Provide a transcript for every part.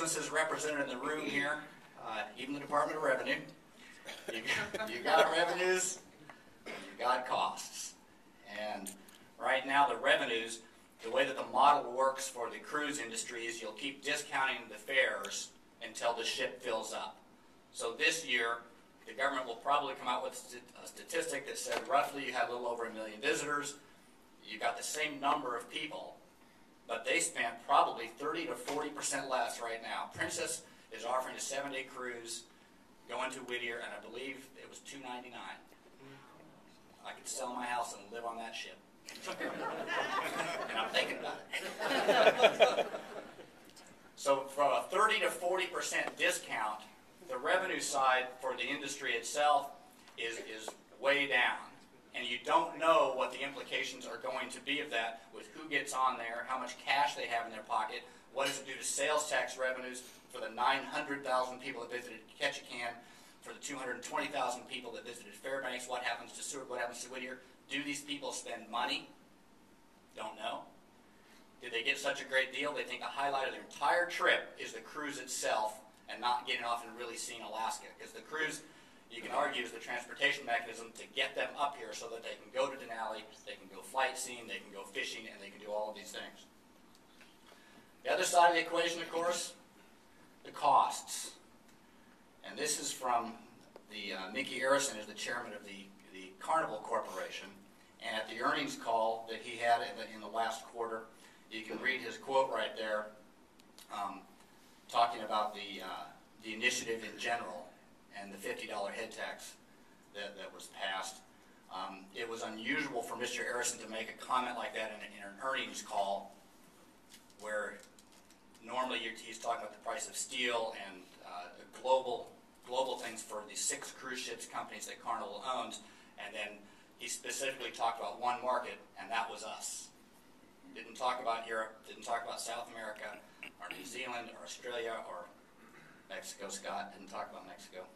businesses represented in the room here, even the Department of Revenue. You got revenues, you got costs. And right now the revenues, the way that the model works for the cruise industry is you'll keep discounting the fares until the ship fills up. So this year, the government will probably come out with a statistic that said roughly you had a little over 1 million visitors. You got the same number of people, but they spent probably 30 to 40% less right now. Princess is offering a 7-day cruise going to Whittier, and I believe it was $299. I could sell my house and live on that ship. And I'm thinking about it. So from a 30 to 40% discount, the revenue side for the industry itself is way down. And you don't know what the implications are going to be of that with who gets on there, how much cash they have in their pocket, what does it do to sales tax revenues for the 900,000 people that visited Ketchikan, for the 220,000 people that visited Fairbanks, what happens to Seward, what happens to Whittier? Do these people spend money? Don't know. Did they get such a great deal? They think the highlight of their entire trip is the cruise itself and not getting off and really seeing Alaska. Because the cruise, you can argue, is the transportation mechanism to get them up here so that they can go to Denali, they can go flight seeing, they can go fishing, and they can do all of these things. The other side of the equation, of course, the costs. And this is from the Mickey Arison, is the chairman of the Carnival Corporation. And at the earnings call that he had in the last quarter, you can read his quote right there, talking about the initiative in general and the $50 head tax that was passed. It was unusual for Mr. Arison to make a comment like that in an earnings call, where normally he's talking about the price of steel and global things for the 6 cruise ships companies that Carnival owns, and then he specifically talked about one market, and that was us. Didn't talk about Europe, didn't talk about South America, or New Zealand, or Australia, or Mexico. Scott didn't talk about Mexico.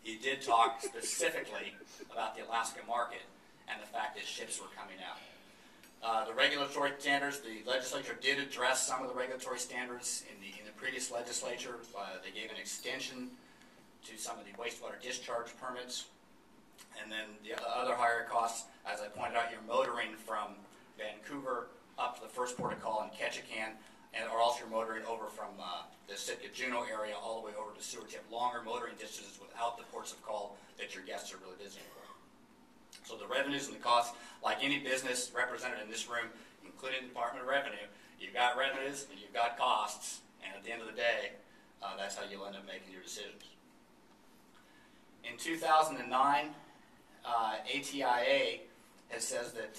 He did talk specifically about the Alaska market and the fact that ships were coming out. The regulatory standards, the legislature did address some of the regulatory standards in the previous legislature. They gave an extension to some of the wastewater discharge permits. And then the other higher costs, as I pointed out, you're motoring from Vancouver up to the first port of call in Ketchikan, or also you're motoring over from the Sitka-Juneau area all the way over to Seward. You have longer motoring distances without the ports of call that your guests are really visiting for. So the revenues and the costs, like any business represented in this room, including the Department of Revenue, you've got revenues and you've got costs, and at the end of the day, that's how you'll end up making your decisions. In 2009, ATIA says that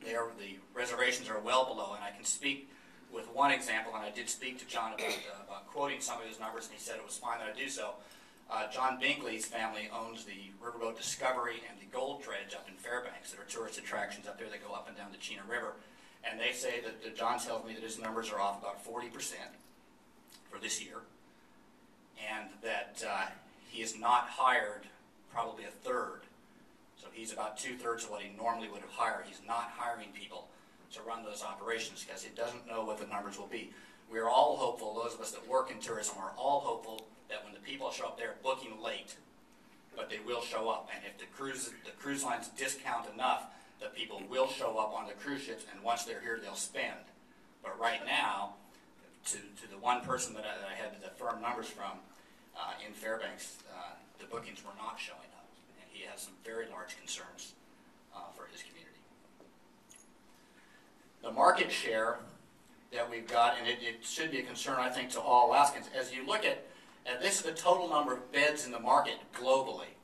the reservations are well below, and I can speak with one example, and I did speak to John about quoting some of his numbers, and he said it was fine that I do so. John Binkley's family owns the Riverboat Discovery and the Gold Dredge up in Fairbanks. There are tourist attractions up there that go up and down the Chena River, and they say that John tells me that his numbers are off about 40% for this year, and that he has not hired probably a third. So he's about 2/3 of what he normally would have hired. He's not hiring people to run those operations because he doesn't know what the numbers will be. We're all hopeful, those of us that work in tourism are all hopeful that when the people show up, they're booking late, but they will show up. And if the cruise lines discount enough, the people will show up on the cruise ships, and once they're here, they'll spend. But right now, to the one person that I had the firm numbers from in Fairbanks, the bookings were not showing up. And he has some very large concerns for his community. The market share that we've got, and it should be a concern, I think, to all Alaskans, as you look at this is the total number of beds in the market globally.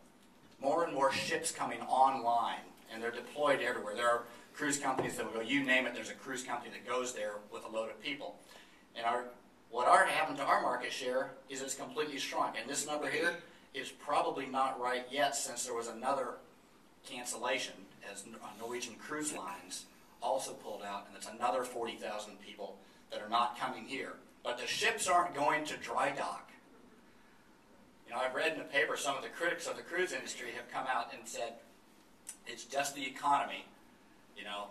More and more ships coming online, and they're deployed everywhere. There are cruise companies that will go, you name it, there's a cruise company that goes there with a load of people. And what happened to our market share is it's completely shrunk. And this number here is probably not right yet, since there was another cancellation as Norwegian Cruise Lines also pulled out, and it's another 40,000 people that are not coming here. But the ships aren't going to dry dock. You know, I've read in the paper some of the critics of the cruise industry have come out and said, it's just the economy, you know,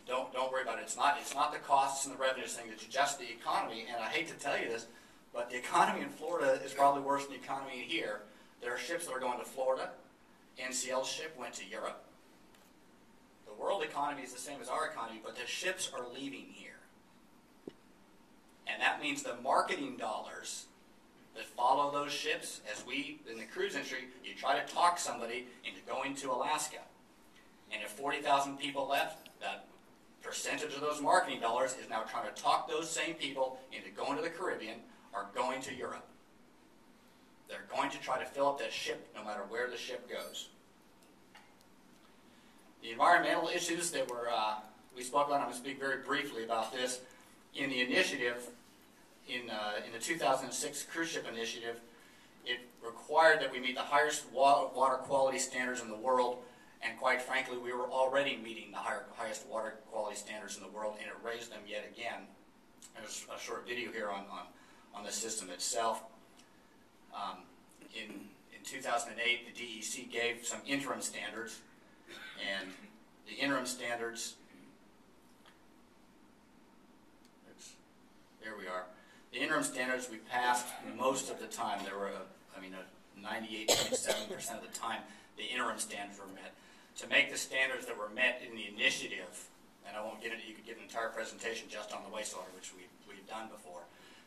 don't worry about it. It's not the costs and the revenues thing, it's just the economy. And I hate to tell you this, But the economy in Florida is probably worse than the economy here. There are ships that are going to Florida. NCL's ship went to Europe. The world economy is the same as our economy, but the ships are leaving here. And that means the marketing dollars that follow those ships, as we, in the cruise industry, you try to talk somebody into going to Alaska. And if 40,000 people left, that percentage of those marketing dollars is now trying to talk those same people into going to the Caribbean or going to Europe. They're going to try to fill up that ship no matter where the ship goes. The environmental issues that we spoke about, I'm going to speak very briefly about this. In the initiative, in the 2006 cruise ship initiative, it required that we meet the highest water quality standards in the world, and quite frankly, we were already meeting the highest water quality standards in the world, and it raised them yet again. There's a short video here on the system itself. In 2008, the DEC gave some interim standards, and the interim standards, there we are. The interim standards we passed most of the time. There were, 98.7% of the time, the interim standards were met. To make the standards that were met in the initiative, and I won't get into, you could get an entire presentation just on the wastewater, which we've done before.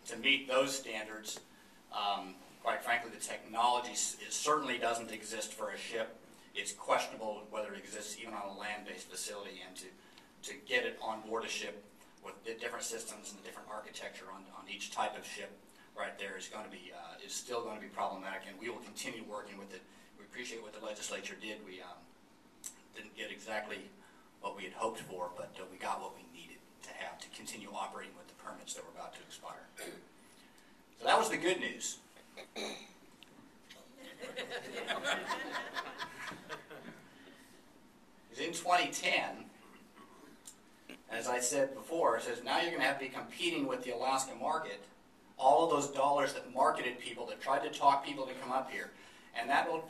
To meet those standards, quite frankly, the technology certainly doesn't exist for a ship. It's questionable whether it exists even on a land-based facility, and to get it on board a ship with the different systems and the different architecture on each type of ship right there is going to be is still going to be problematic, and we will continue working with it. We appreciate what the legislature did. We didn't get exactly what we had hoped for, but we got what we needed to have to continue operating with the permits that were about to expire. So that was the good news. In 2010, as I said before, it says now you're going to have to be competing with the Alaska market, all of those dollars that marketed people, that tried to talk people to come up here. And that will